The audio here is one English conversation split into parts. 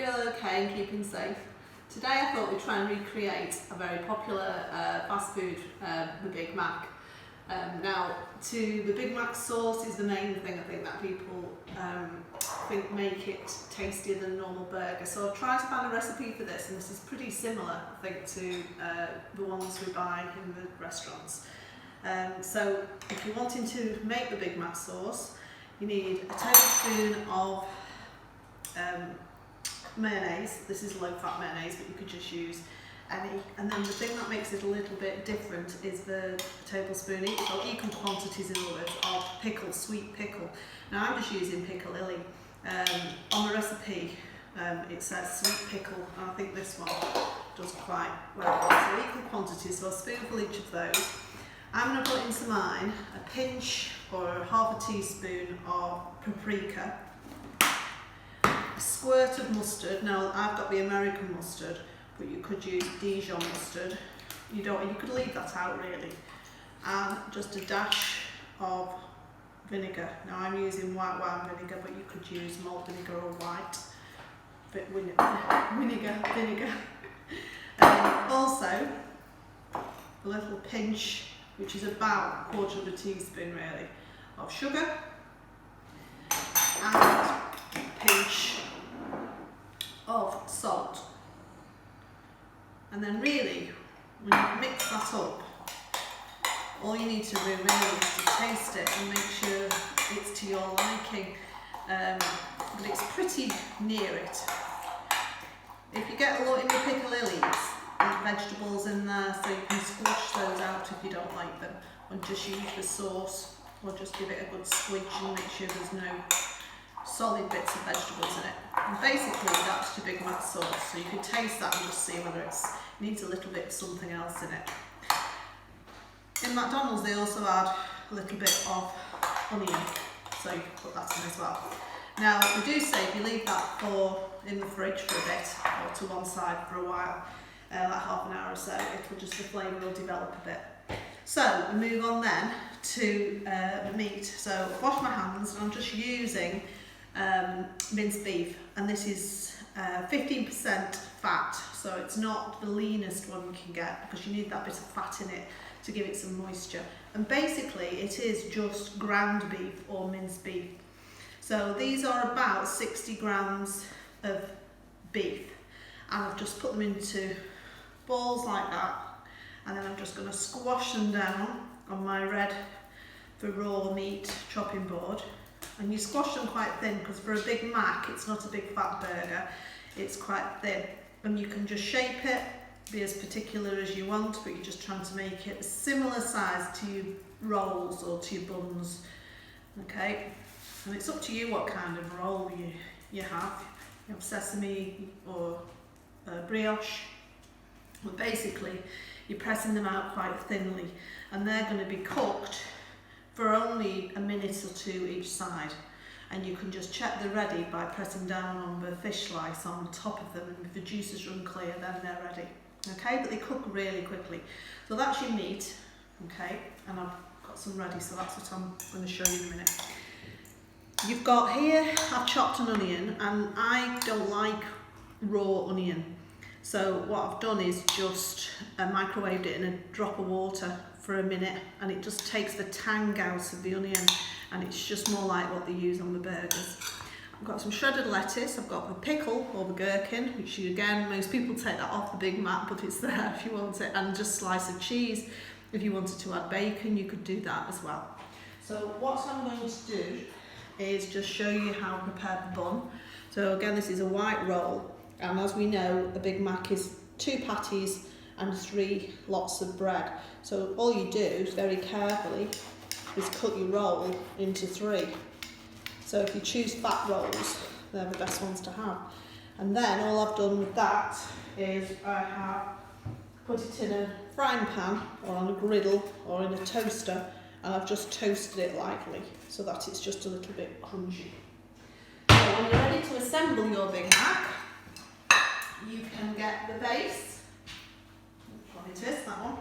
you're all okay and keeping safe. Today I thought we'd try and recreate a very popular fast food, the Big Mac. Now, the Big Mac sauce is the main thing I think that people think make it tastier than a normal burger. So I've tried to find a recipe for this, and this is pretty similar, I think, to the ones we buy in the restaurants. So if you're wanting to make the Big Mac sauce, you need a tablespoon of mayonnaise. This is low-fat mayonnaise, but you could just use any. And then the thing that makes it a little bit different is the tablespoon each, or equal quantities in other words, of pickle, sweet pickle. Now I'm just using piccalilli. On the recipe it says sweet pickle, and I think this one does quite well. So equal quantities, so a spoonful each of those. I'm going to put into mine a pinch or half a teaspoon of paprika, a squirt of mustard. Now I've got the American mustard, but you could use Dijon mustard. You could leave that out really. And just a dash of vinegar. Now I'm using white wine vinegar, but you could use malt vinegar or white. But vinegar. Also a little pinch, which is about a quarter of a teaspoon really, of sugar, and a pinch of salt. And then really, when you mix that up, all you need to do really is to taste it and make sure it's to your liking, but it's pretty near it. If you get a lot in your piccalillis, vegetables in there, so you can squash those out if you don't like them, and just use the sauce, or just give it a good squidge and make sure there's no solid bits of vegetables in it. And basically that's your Big Mac sauce, so you can taste that and just see whether it needs a little bit of something else in it. In McDonalds they also add a little bit of onion, so you can put that in as well. Now we do say if you leave that in the fridge for a bit, or to one side for a while, like half an hour or so, the flavour will develop a bit. So we move on then to the meat. So wash my hands, and I'm just using minced beef, and this is 15% fat, so it's not the leanest one you can get because you need that bit of fat in it to give it some moisture. And basically it is just ground beef or minced beef. So these are about 60 grams of beef, and I've just put them into balls like that, and then I'm just going to squash them down on my red for raw meat chopping board. And you squash them quite thin because for a Big Mac it's not a big fat burger, it's quite thin, and you can just shape it, be as particular as you want, but you're just trying to make it a similar size to your rolls or to your buns. Okay, and it's up to you what kind of roll you have. You have sesame or brioche. But basically you're pressing them out quite thinly, and they're going to be cooked for only a minute or two each side, and you can just check they're ready by pressing down on the fish slice on top of them, and if the juices run clear then they're ready. Okay, but they cook really quickly. So that's your meat, okay, and I've got some ready, so that's what I'm going to show you in a minute. You've got here, I've chopped an onion, and I don't like raw onion. So what I've done is just microwaved it in a drop of water for a minute, and it just takes the tang out of the onion, and it's just more like what they use on the burgers. I've got some shredded lettuce, I've got the pickle or the gherkin, which again, most people take that off the Big Mac, but it's there if you want it, and just a slice of cheese. If you wanted to add bacon, you could do that as well. So what I'm going to do is just show you how to prepare the bun. So again, this is a white roll. And as we know, a Big Mac is 2 patties and 3 lots of bread. So all you do, very carefully, is cut your roll into 3. So if you choose fat rolls, they're the best ones to have. And then all I've done with that is I have put it in a frying pan or on a griddle or in a toaster, and I've just toasted it lightly so that it's just a little bit crunchy. So when you're ready to assemble your Big Mac, you can get the base, what it is, that one,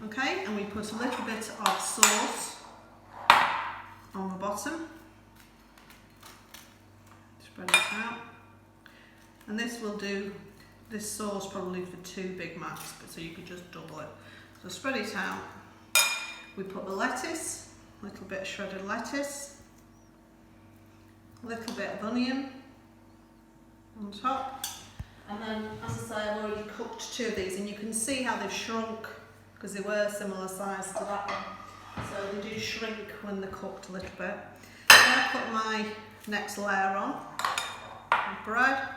okay, and we put a little bit of sauce on the bottom, spread it out, And this will do this sauce probably for 2 Big Macs, but so you could just double it. So spread it out. We put the lettuce, a little bit of shredded lettuce, a little bit of onion on top. And then, as I say, I've already cooked 2 of these, and you can see how they've shrunk because they were similar size to that one. So they do shrink when they're cooked a little bit. Then I put my next layer on, bread,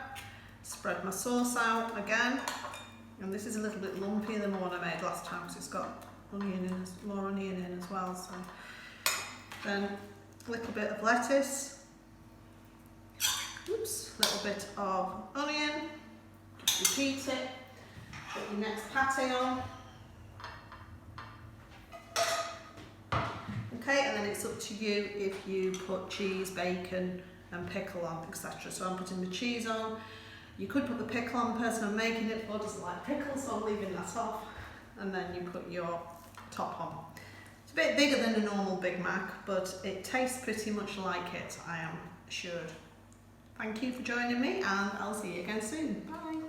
spread my sauce out again, and this is a little bit lumpier than the one I made last time because it's got onion in, more onion in as well. So then a little bit of lettuce, oops, a little bit of onion. Repeat it, put your next patty on. Okay, and then it's up to you if you put cheese, bacon and pickle on, etc. So I'm putting the cheese on. You could put the pickle on. The person I'm making it for doesn't like pickles, so I'm leaving that off. And then you put your top on. It's a bit bigger than a normal Big Mac, but it tastes pretty much like it, I am assured. Thank you for joining me, and I'll see you again soon. Bye.